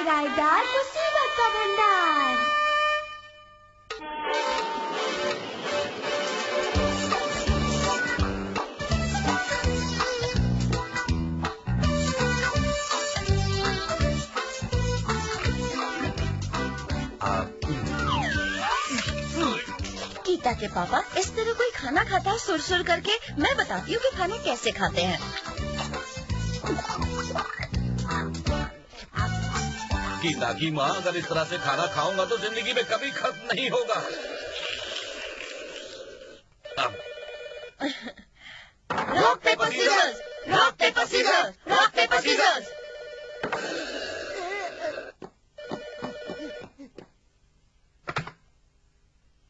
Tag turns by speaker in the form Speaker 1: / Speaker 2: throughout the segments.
Speaker 1: किराएदार मुसीबत का भंडार।
Speaker 2: गीता के पापा, इस तरह कोई खाना खाता है सुर करके। मैं बताती हूँ कि खाना कैसे खाते हैं।
Speaker 3: गीता की माँ, अगर इस तरह से खाना खाऊंगा तो जिंदगी में कभी खत्म नहीं होगा।
Speaker 2: Rock paper scissors, rock paper scissors, rock paper scissors.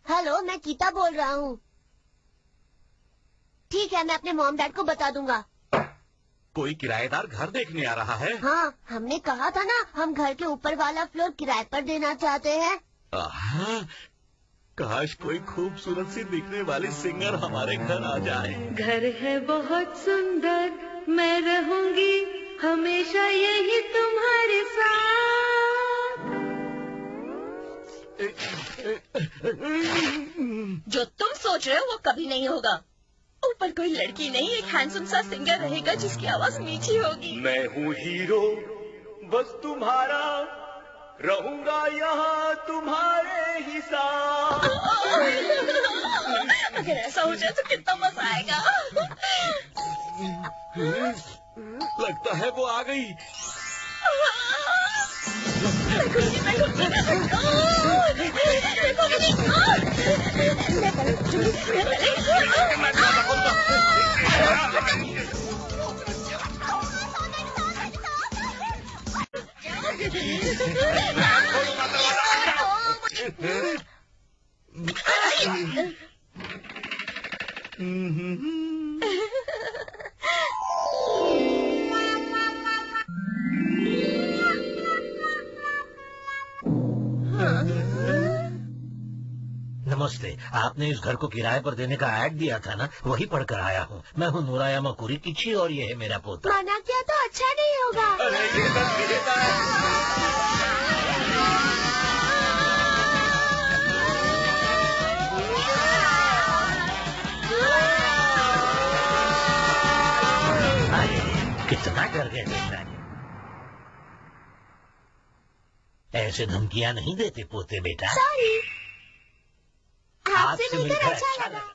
Speaker 1: Hello, मैं गीता बोल रहा हूँ। ठीक है, मैं अपने मॉम डैड को बता दूंगा।
Speaker 3: कोई किराएदार घर देखने आ रहा है?
Speaker 1: हाँ, हमने कहा था ना, हम घर के ऊपर वाला फ्लोर किराए पर देना चाहते हैं।
Speaker 3: काश कोई खूबसूरत सी दिखने वाली सिंगर हमारे घर आ जाए।
Speaker 4: घर है बहुत सुंदर, मैं रहूंगी हमेशा यही तुम्हारे साथ।
Speaker 2: जो तुम सोच रहे हो वो कभी नहीं होगा। ऊपर कोई लड़की नहीं, एक हैंडसम सा सिंगर रहेगा जिसकी आवाज मीठी होगी।
Speaker 5: मैं हूँ हीरो, बस तुम्हारा, रहूंगा यहाँ तुम्हारे ही साथ।
Speaker 2: अगर ऐसा हो जाए तो कितना मजा आएगा।
Speaker 3: लगता है वो आ गई।
Speaker 6: नमस्ते, आपने इस घर को किराए पर देने का ऐड दिया था ना, वही पढ़कर आया हूँ। मैं हूँ नूरायामा कुरीकिची और ये है मेरा पोता।
Speaker 1: मना किया तो अच्छा नहीं होगा।
Speaker 6: कितना डर गए बेटा। ऐसे धमकियां नहीं देते पोते बेटा।
Speaker 1: सॉरी, आपसे मिलकर अच्छा लगा।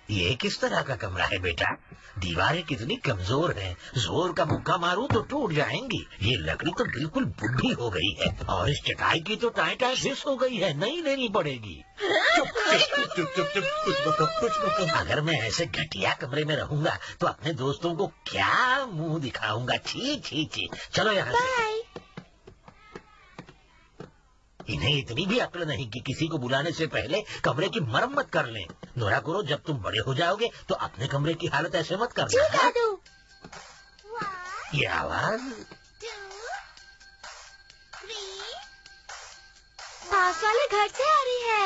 Speaker 6: ये किस तरह का कमरा है बेटा? दीवारें कितनी कमजोर हैं, जोर का मुक्का मारूं तो टूट जाएंगी। ये लकड़ी तो बिल्कुल बुढ़ी हो गई है और इस चटाई की तो टाई हिस हो गई है, नई लेनी पड़ेगी। चुप, अगर मैं ऐसे घटिया कमरे में रहूंगा तो अपने दोस्तों को क्या मुंह दिखाऊंगा? छी छी छी। चलो यहाँ से। इन्हें इतनी भी अक्ल नहीं कि किसी को बुलाने से पहले कमरे की मरम्मत कर लें। नोराकुरो, जब तुम बड़े हो जाओगे तो अपने कमरे की हालत ऐसे मत
Speaker 1: जी
Speaker 6: करना।
Speaker 1: दादू।
Speaker 6: ये आवाज
Speaker 1: पास वाले घर से आ रही है।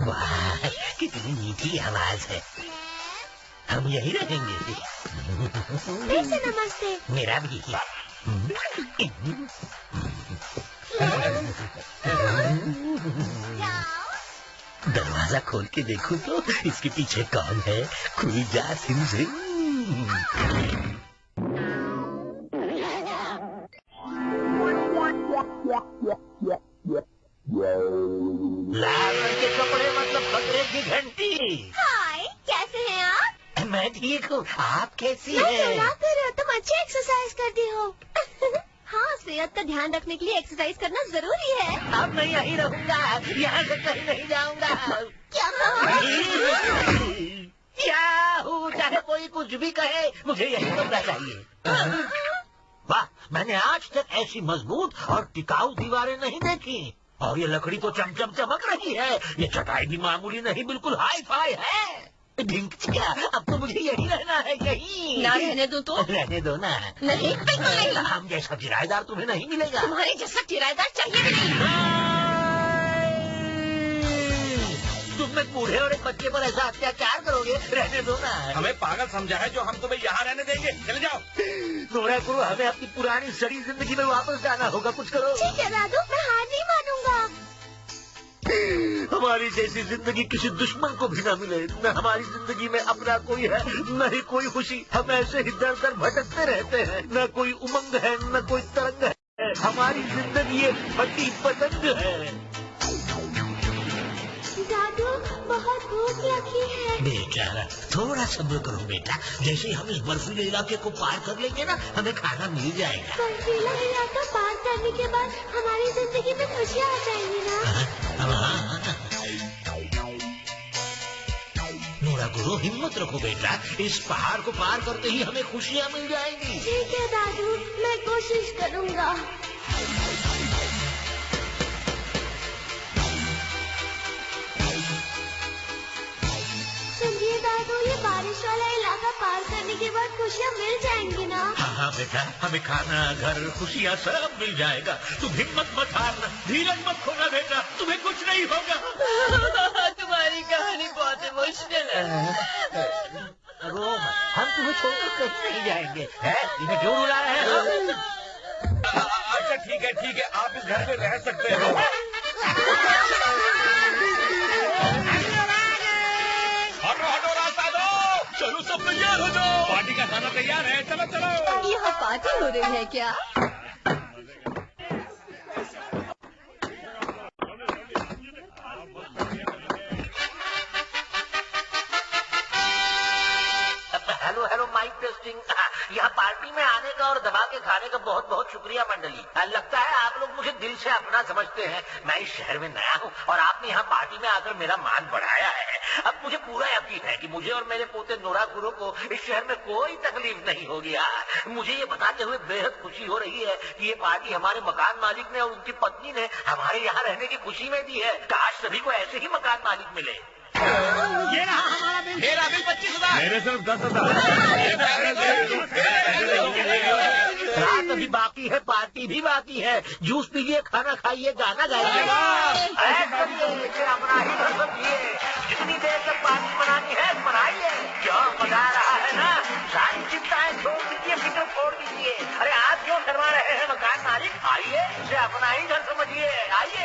Speaker 6: वाह, कितनी मीठी आवाज है। हम यही रहेंगे।
Speaker 1: फिर से नमस्ते।
Speaker 6: मेरा भी। दरवाजा खोल के देखूं तो इसके पीछे कौन है? खुल जा सिंह। लाल रंग के कपड़े मतलब खतरे की घंटी।
Speaker 1: हाय, कैसे हैं आप?
Speaker 6: मैं ठीक हूँ, आप कैसी
Speaker 1: मैं
Speaker 6: हैं?
Speaker 1: सुना कर रही हो, तुम अच्छी एक्सरसाइज करती हो। हाँ, सेहत का ध्यान रखने के लिए एक्सरसाइज करना जरूरी है।
Speaker 6: अब मैं यहीं रहूंगा, यहाँ से कहीं नहीं जाऊंगा।
Speaker 1: क्या कहा?
Speaker 6: याहू, चाहे कोई कुछ भी कहे, मुझे यही कमरा चाहिए। वाह, मैंने आज तक ऐसी मजबूत और टिकाऊ दीवारें नहीं देखी। और ये लकड़ी तो चमचम चमक रही है। ये चटाई भी मामूली नहीं, बिल्कुल हाई फाई है। ढिंकिया, अब तो मुझे यही रहना है, यही।
Speaker 2: ना रहने दो तो?
Speaker 6: रहने दो ना।
Speaker 2: नहीं, बिल्कुल नहीं।
Speaker 6: हम जैसा किराएदार तुम्हें नहीं मिलेगा।
Speaker 2: तुम्हारे जैसा किराएदार चाहिए नहीं।
Speaker 6: तुम एक बूढ़े और एक बच्चे पर ऐसा अत्याचार करोगे? रहने दो ना।
Speaker 3: हमें पागल समझा है जो हम तुम्हें यहाँ रहने देंगे। चले जाओ।
Speaker 6: नोराकुरो, हमें अपनी पुरानी सड़ी जिंदगी में वापस जाना होगा। कुछ करो।
Speaker 1: ठीक है दादू, मैं हार नहीं मानूंगा।
Speaker 6: हमारी जैसी जिंदगी किसी दुश्मन को भी न मिले। न हमारी जिंदगी में अपना कोई है, न ही कोई खुशी। हम ऐसे ही दर दर भटकते रहते हैं। न कोई उमंग है, न कोई तरंग है। हमारी जिंदगी एक फटी पतंग है।
Speaker 1: दादू, बहुत भूख लगी है।
Speaker 6: बेचारा, थोड़ा सब्र करो बेटा। जैसे ही हम इस बर्फीले इलाके को पार कर लेंगे ना, हमें खाना मिल जाएगा।
Speaker 1: बर्फीला इलाका पार करने के बाद हमारी जिंदगी में खुशियाँ आ जाएंगी ना?
Speaker 6: नोराकुरो, हिम्मत रखो बेटा। इस पहाड़ को पार करते ही हमें खुशियाँ मिल जाएंगी।
Speaker 1: ठीक है दादू, मैं कोशिश करूँगा। सुनिए दादू, ये बारिश वाला इलाका पार करने के बाद खुशियाँ मिल जाएंगी ना?
Speaker 6: हाँ बेटा, हमें खाना, घर, खुशियाँ सब मिल जाएगा। तुम हिम्मत मत हारना, धीरज मत खोना बेटा, तुम्हें कुछ नहीं होगा।
Speaker 2: तुम्हारी कहानी बहुत इमोशनल है।
Speaker 6: रो मत, हम तुम्हें छोड़कर कहीं नहीं जाएंगे। है? इन्हें क्यों रुला रहे हैं?
Speaker 3: अच्छा ठीक है, आप इस घर में रह सकते हो। हटो, रास्ता दो। चलो सब तैयार हो जाओ, पार्टी का खाना तैयार है। चलो चलो।
Speaker 2: यहाँ पार्टी हो रही है क्या?
Speaker 6: Hello mic testing. यहाँ पार्टी में आने का और दबा के खाने का बहुत बहुत शुक्रिया मंडली। लगता है आप लोग मुझे दिल से अपना समझते हैं। मैं इस शहर में नया हूँ और आपने यहाँ पार्टी में आकर मेरा मान बढ़ाया है। अब मुझे पूरा यकीन है कि मुझे और मेरे पोते नोराकुरो को इस शहर में कोई तकलीफ नहीं होगी। मुझे ये बताते हुए बेहद खुशी हो रही है कि ये पार्टी हमारे मकान मालिक ने और उनकी पत्नी ने हमारे यहाँ रहने की खुशी में दी है। काश सभी को ऐसे ही मकान मालिक मिले।
Speaker 3: ये रहा हमारा बिल। मेरा बिल 25,000। मेरे सिर्फ 10,000।
Speaker 6: रात अभी बाकी है, पार्टी भी बाकी है। जूस पीजिए, खाना खाइए, गाना गाइए। अपना ही घर समझिए। जितनी देर तक पार्टी मनानी है मनाइए। क्यों मजा आ रहा है ना? सारी चिंताएं छोड़ दीजिए, फिक्र छोड़ दीजिए। अरे आप क्यों शर्मा रहे हैं मकान मालिक? आइए, इसे अपना ही घर समझिए। आइए।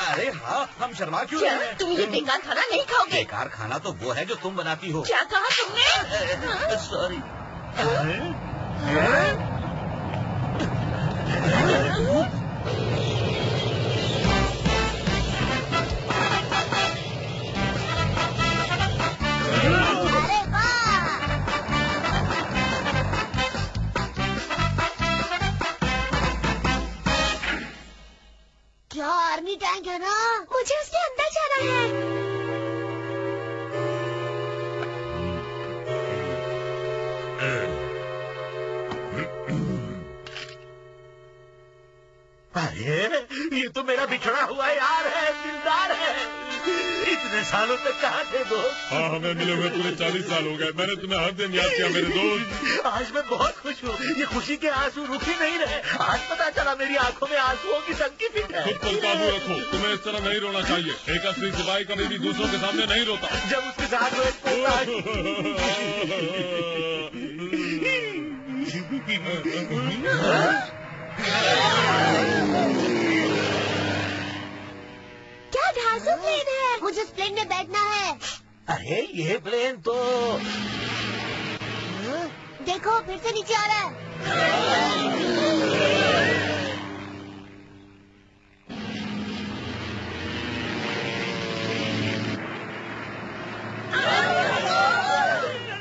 Speaker 3: अरे हाँ, हम शर्मा क्यों
Speaker 2: क्या
Speaker 3: रहे हैं?
Speaker 2: तुम ये बेकार खाना नहीं खाओगे?
Speaker 3: बेकार खाना तो वो है जो तुम बनाती हो।
Speaker 2: क्या कहा तुमने?
Speaker 6: सॉरी।
Speaker 1: अरे वाह! क्या आर्मी टैंक है ना? मुझे उसके अंदर जाना है।
Speaker 6: अरे ये तो मेरा बिछड़ा हुआ यार है, दिलदार है। इतने सालों तक कहाँ थे दोस्त?
Speaker 3: हाँ, हमें मिले हुए पूरे 40 साल हो गए। मैंने तुम्हें हर दिन याद किया मेरे दोस्त।
Speaker 6: आज मैं बहुत खुश हूँ। ये खुशी के आंसू रुक ही नहीं रहे। आज पता चला मेरी आंखों में आंसुओं की संकीर्तन है।
Speaker 3: खुद पर काबू रखो, तुम्हें इस तरह नहीं रोना चाहिए। एक असली सिपाही कभी भी दूसरों के सामने नहीं रोता।
Speaker 6: जब उसके साथ
Speaker 1: क्या ढांसू प्लेन है? मुझे इस प्लेन में बैठना है।
Speaker 6: अरे ये प्लेन तो
Speaker 1: देखो फिर से नीचे आ रहा है।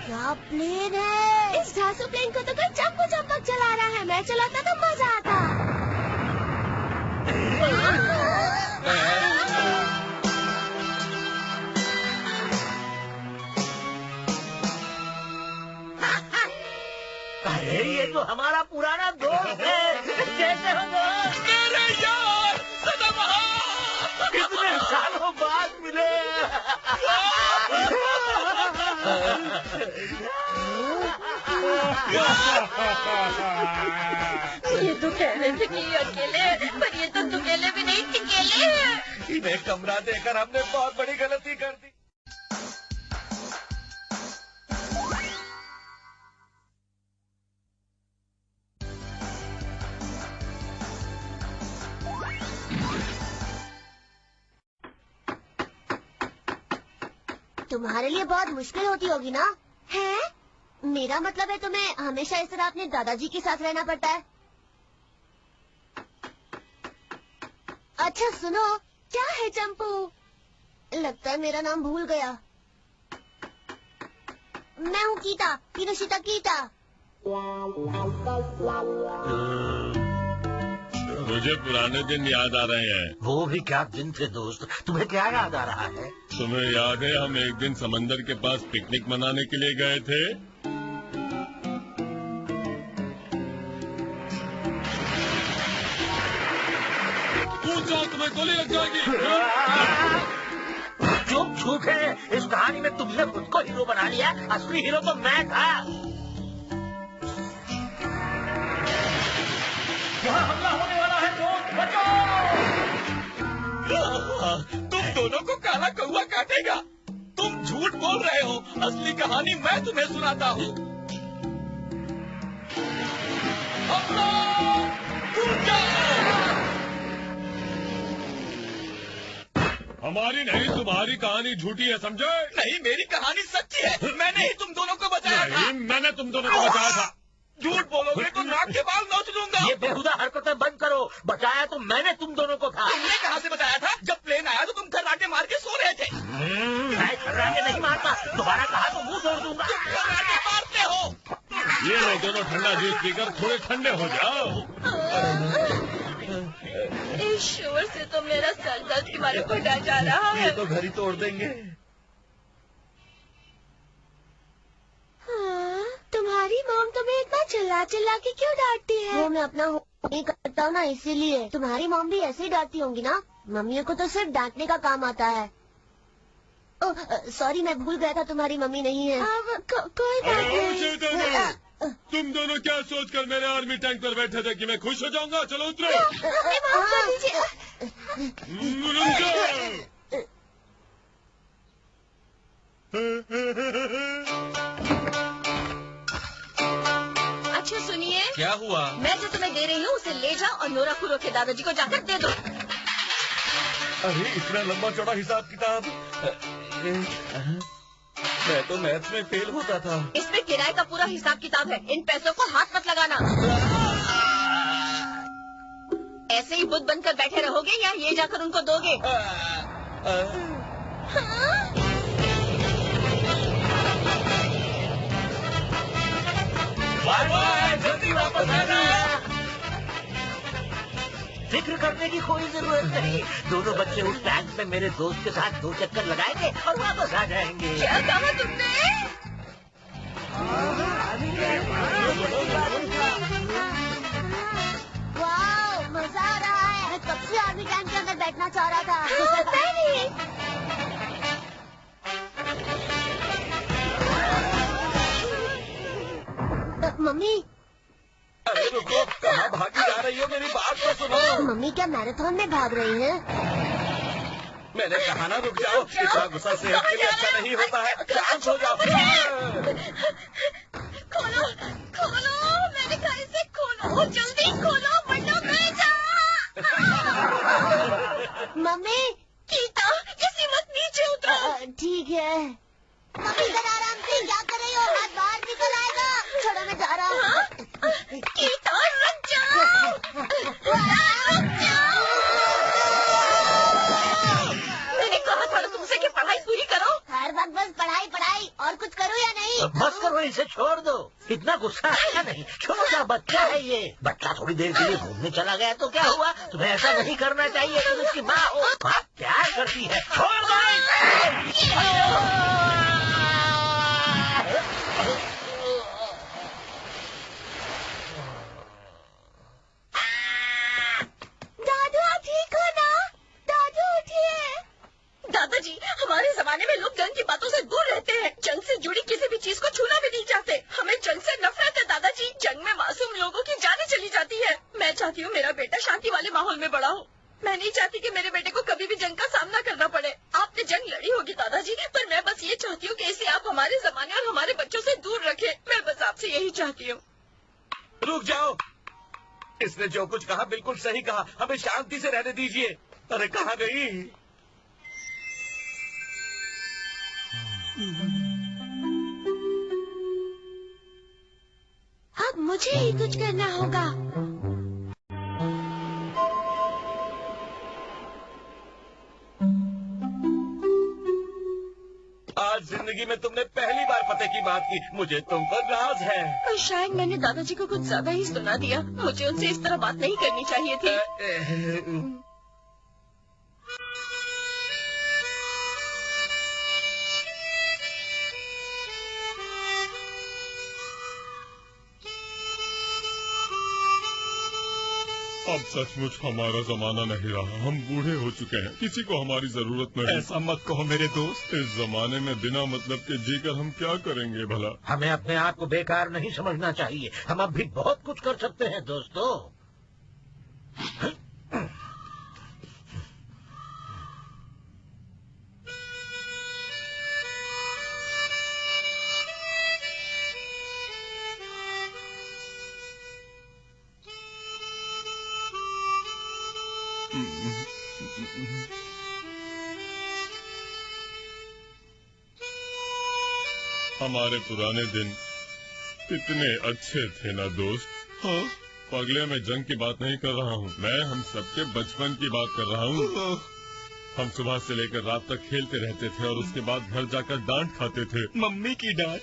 Speaker 1: क्या प्लेन है? इस ढांसू प्लेन को तो कोई चंपू चंपक चला रहा है। मैं चलाता तो मजा आता।
Speaker 6: अरे ये तो हमारा पुराना दोस्त है। कैसे हो दोस्त?
Speaker 3: मेरे यार सदाबहार!
Speaker 6: कितने सालों बाद मिले।
Speaker 2: ये तो कह रहे थे कि ये अकेले हैं, पर ये तो अकेले भी नहीं टिकेले हैं।
Speaker 5: इन्हें कमरा देकर हमने बहुत बड़ी गलती कर दी।
Speaker 1: तुम्हारे लिए बहुत मुश्किल होती होगी ना? है? मेरा मतलब है तुम्हें हमेशा इस तरह अपने दादाजी के साथ रहना पड़ता है। अच्छा सुनो, क्या है चंपू? लगता है मेरा नाम भूल गया। मैं हूँ कीता, किनोशिता कीता।
Speaker 3: मुझे पुराने दिन याद आ रहे हैं।
Speaker 6: वो भी क्या दिन थे दोस्त। तुम्हें क्या याद आ रहा है?
Speaker 3: तुम्हें याद है हम एक दिन समंदर के पास पिकनिक मनाने के लिए गए थे? कूद जाओ, तुम्हें गोली लग जाएगी।
Speaker 6: चुप झूठे। इस कहानी में तुमने खुद को हीरो बना लिया। असली हीरो तो मैं था।
Speaker 5: यहाँ हमला होने वाला है दोस्त, बचाओ!
Speaker 3: तुम दोनों को काला कौवा काटेगा। तुम झूठ बोल रहे हो। असली कहानी मैं तुम्हें सुनाता हूँ। हमारी नहीं तुम्हारी कहानी झूठी है, समझे?
Speaker 5: नहीं, मेरी कहानी सच्ची है। मैंने ही तुम दोनों को बचाया था।
Speaker 3: नहीं, मैंने तुम दोनों को बचाया था।
Speaker 5: झूठ बोलोगे तो नाक के बाल नोच लूंगा।
Speaker 6: ये बेहुदा हरकतें बंद करो। बचाया तो मैंने तुम दोनों को था।
Speaker 5: तुमने कहाँ से बचाया था? जब प्लेन आया तो तुम खर्राटे मार के सो रहे थे।
Speaker 6: मैं खर्राटे नहीं मारता। दोबारा कहा तो मुंह तोड़ दूंगा।
Speaker 5: तुम खर्राटे मारते हो।
Speaker 3: ये लो दोनों ठंडा जूस पीकर थोड़े ठंडे हो जाओ।
Speaker 2: इस शोर से तो मेरा सर दर्द के बारे को डर जा रहा है।
Speaker 5: तो घर ही तोड़ देंगे।
Speaker 1: हाँ, तुम्हारी मॉम तुम्हें इतना चिल्ला चिल्ला के क्यों डांटती है? वो मैं अपना नहीं करता हूँ ना, इसीलिए। तुम्हारी मॉम भी ऐसे ही डांटती होंगी ना? मम्मियों को तो सिर्फ डांटने का काम आता है। ओह सॉरी, मैं भूल गया था तुम्हारी मम्मी नहीं है। कोई बात नहीं।
Speaker 3: तुम दोनों क्या सोचकर मेरे आर्मी टैंक पर बैठे थे कि मैं खुश हो जाऊंगा? चलो उतरो।
Speaker 1: हमें माफ कर दीजिए।
Speaker 3: रुक जाओ।
Speaker 2: अच्छा सुनिए,
Speaker 5: क्या हुआ?
Speaker 2: मैं जो तुम्हें दे रही हूँ उसे ले जाओ और नोराकुरो के दादाजी को जाकर दे दो।
Speaker 5: अरे इतना लंबा चौड़ा हिसाब किताब। मैं तो मैथ्स में फेल होता था।
Speaker 2: इसमें किराए का पूरा हिसाब किताब है। इन पैसों को हाथ मत लगाना। ऐसे ही बुद्ध बनकर बैठे रहोगे या ये जाकर उनको दोगे?
Speaker 5: बाय बाय, जल्दी वापस आना।
Speaker 6: फिक्र करने की कोई जरूरत नहीं। दोनों बच्चे उस टैंक में मेरे दोस्त के साथ 2 चक्कर लगाएंगे और वापस आ जाएंगे।
Speaker 2: क्या कहा तुमने?
Speaker 1: वाह, मजा आ रहा है। मैं कब से आर्मी बैठना चाह रहा था। मम्मी।
Speaker 3: अरे रुको, कहाँ भागी जा रही हो? मेरी बात तो सुनो।
Speaker 1: मम्मी क्या मैराथन में भाग रही हैं?
Speaker 3: मैंने कहा ना रुक जाओ। इतना गुस्सा सेहत के लिए अच्छा नहीं होता है। शांत हो जाओ।
Speaker 2: खोलो खोलो, मैंने कहा इसे खोलो, जल्दी खोलो वरना मैं जा।
Speaker 1: मम्मी।
Speaker 2: गीता, इसी मत नीचे उतरो।
Speaker 1: ठीक है। मम्मी जरा आराम से, क्या कर रही हो? हाथ बाहर निकल आएगा। छोड़ो, मैं जा रहा हूँ।
Speaker 2: गीता रुक जाओ, रुक जाओ। मैंने कहा था तुमसे कि पढ़ाई पूरी करो।
Speaker 1: हर वक्त बस पढ़ाई पढ़ाई, और कुछ करो या नहीं?
Speaker 6: बस करो, इसे छोड़ दो। इतना गुस्सा आया नहीं। छोटा बच्चा है ये। बच्चा थोड़ी देर के लिए घूमने चला गया तो क्या हुआ? तुम्हें ऐसा नहीं करना चाहिए। तुम उसकी माँ हो। माँ क्या करती है? छोड़ दो इसे।
Speaker 1: दादू आप ठीक हो ना? दादू उठिए।
Speaker 2: दादाजी, हमारे जमाने में लोग जंग की बातों से दूर रहते हैं। जंग से जुड़ी किसी भी चीज को छूना भी नहीं चाहते। हमें जंग से नफरत है दादाजी। जंग में मासूम लोगों की जानें चली जाती है। मैं चाहती हूँ मेरा बेटा शांति वाले माहौल में बड़ा हो। मैं नहीं चाहती कि मेरे बेटे को कभी भी जंग का सामना करना पड़े। आपने जंग लड़ी होगी दादाजी, पर मैं बस ये चाहती हूँ कि इसे आप हमारे जमाने और हमारे बच्चों से दूर रखें। मैं बस आपसे यही चाहती हूँ।
Speaker 3: रुक जाओ। इसने जो कुछ कहा बिल्कुल सही कहा। हमें शांति से रहने दीजिए। अरे कहाँ गई?
Speaker 1: अब मुझे ही कुछ करना होगा।
Speaker 3: आज जिंदगी में तुमने पहली बार पते की बात की। मुझे तुम पर नाज है।
Speaker 2: और शायद मैंने दादाजी को कुछ ज्यादा ही सुना दिया। मुझे उनसे इस तरह बात नहीं करनी चाहिए थी।
Speaker 5: अब सचमुच हमारा जमाना नहीं रहा। हम बूढ़े हो चुके हैं। किसी को हमारी जरूरत नहीं।
Speaker 3: ऐसा मत कहो मेरे दोस्त।
Speaker 5: इस जमाने में बिना मतलब के जीकर हम क्या करेंगे भला?
Speaker 6: हमें अपने आप को बेकार नहीं समझना चाहिए। हम अब भी बहुत कुछ कर सकते हैं दोस्तों।
Speaker 5: हमारे पुराने दिन कितने अच्छे थे ना दोस्त। हाँ, पगले मैं जंग की बात नहीं कर रहा हूँ। मैं हम सबके बचपन की बात कर रहा हूँ। हम सुबह से लेकर रात तक खेलते रहते थे और उसके बाद घर जाकर डांट खाते थे।
Speaker 3: मम्मी की डांट।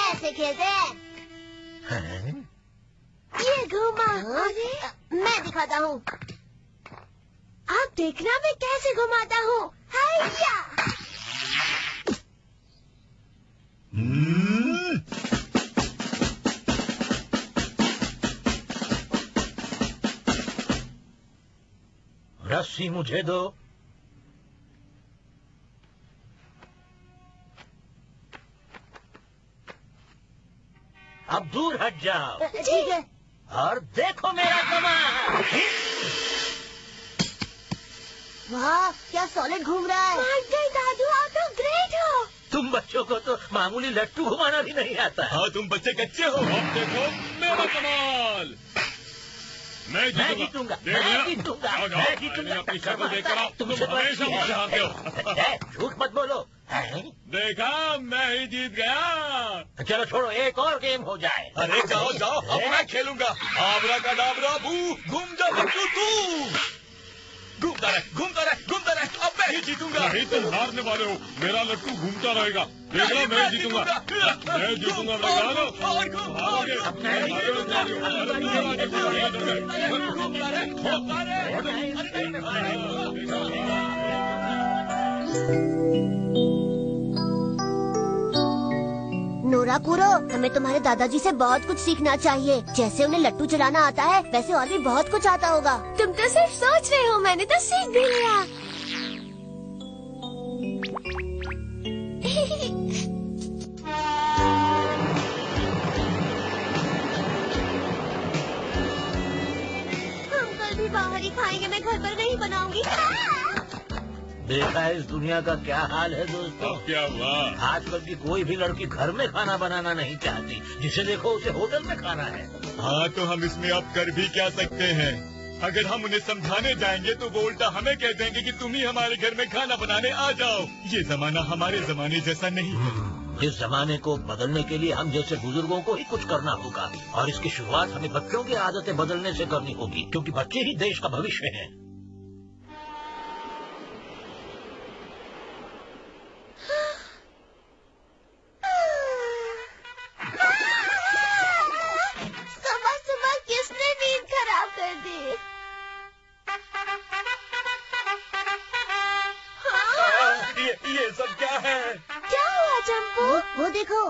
Speaker 1: ऐसे खेलते हैं।
Speaker 6: हैं?
Speaker 1: ये घुमा। अरे मैं दिखाता हूँ। आप देखना मैं कैसे घुमाता हूँ। हाया।
Speaker 6: रस्सी मुझे दो। अब दूर हट जाओ।
Speaker 1: ठीक है।
Speaker 6: और देखो मेरा कमाल।
Speaker 1: वाह क्या सॉलिड घूम रहा है। दादू आप तो ग्रेट हो।
Speaker 6: तुम बच्चों को तो मामूली लट्टू घुमाना भी नहीं आता है।
Speaker 3: हाँ तुम बच्चे कच्चे हो। अब देखो मेरा कमाल।
Speaker 6: मैं जीतूंगा।
Speaker 5: देख लिया?
Speaker 6: मैं जीतूंगा।
Speaker 5: जाओ, जाओ।
Speaker 6: मैं जीतूंगा।
Speaker 5: मैंने अपनी शक्ल देखकर आओ।
Speaker 6: तुम
Speaker 5: तुम हमेशा मुझसे हारते हो।
Speaker 6: झूठ मत बोलो। हैं?
Speaker 5: देखा, मैं ही जीत गया।
Speaker 6: चलो छोड़ो, एक और गेम हो जाए।
Speaker 3: अरे जाओ जाओ, अब मैं खेलूंगा। आबरा का डाबरा बू, घूम जा बच्चू तू। घूमता रहे, अब मैं ही जीतूंगा।
Speaker 5: नहीं, तुम हारने वाले हो। मेरा लट्टू घूमता रहेगा। देखना, मैं जीतूंगा। मैं जीतूंगा।
Speaker 1: नोराकुरो, हमें तुम्हारे दादाजी से बहुत कुछ सीखना चाहिए। जैसे उन्हें लट्टू चलाना आता है, वैसे और भी बहुत कुछ आता होगा। तुम तो सिर्फ सोच रहे हो, मैंने तो सीख भी लिया। हम कल भी बाहर ही खाएंगे, मैं घर पर नहीं बनाऊंगी।
Speaker 6: देखा है इस दुनिया का क्या हाल है दोस्तों।
Speaker 5: अब क्या हुआ?
Speaker 6: आजकल की कोई भी लड़की घर में खाना बनाना नहीं चाहती। जिसे देखो उसे होटल में खाना है।
Speaker 3: हाँ, तो हम इसमें अब कर भी क्या सकते हैं? अगर हम उन्हें समझाने जाएंगे तो वो उल्टा हमें कह देंगे कि तुम ही हमारे घर में खाना बनाने आ जाओ। ये जमाना हमारे जमाने जैसा नहीं है।
Speaker 6: इस जमाने को बदलने के लिए हम जैसे बुजुर्गों को ही कुछ करना होगा, और इसकी शुरुआत हमें बच्चों की आदतें बदलने से करनी होगी, क्योंकि बच्चे ही देश का भविष्य हैं।
Speaker 1: सुबह सुबह किसने नींद खराब कर दी?
Speaker 3: ये सब क्या है?
Speaker 1: क्या हुआ चंपू? वो देखो।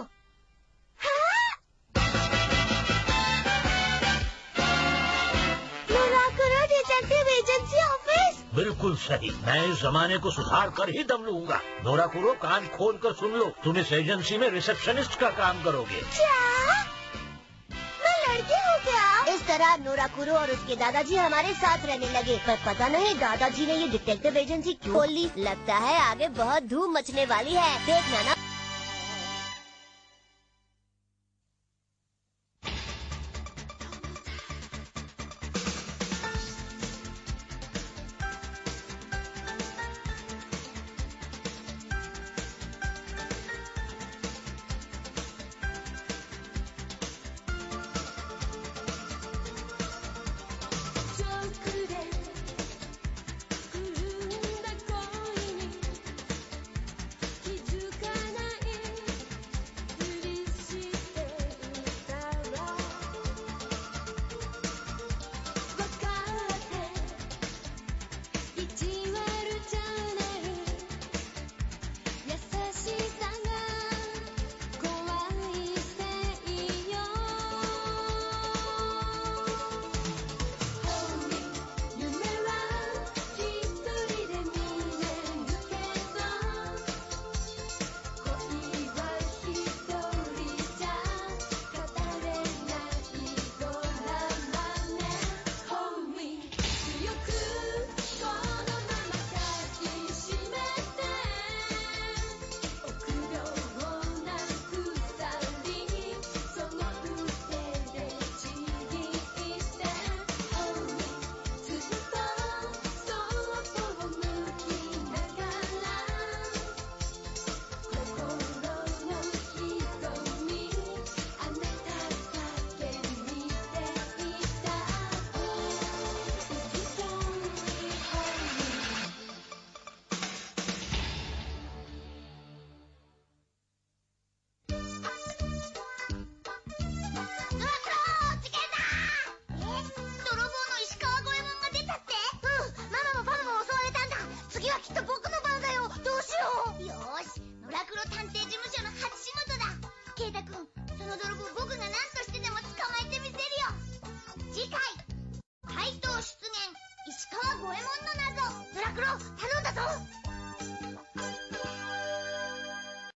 Speaker 1: नोराकुरो डिटेक्टिव एजेंसी ऑफिस।
Speaker 6: बिल्कुल सही। मैं इस जमाने को सुधार कर ही दम लूंगा। नोराकुरो, कान खोल कर सुन लो। तुम इस एजेंसी में रिसेप्शनिस्ट का काम करोगे।
Speaker 1: क्या? मैं लड़की हूँ क्या? इस तरह नोराकुरो और उसके दादाजी हमारे साथ रहने लगे, पर पता नहीं दादाजी ने ये डिटेक्टिव एजेंसी क्यों खोल ली। लगता है आगे बहुत धूम मचने वाली है। देखना ना।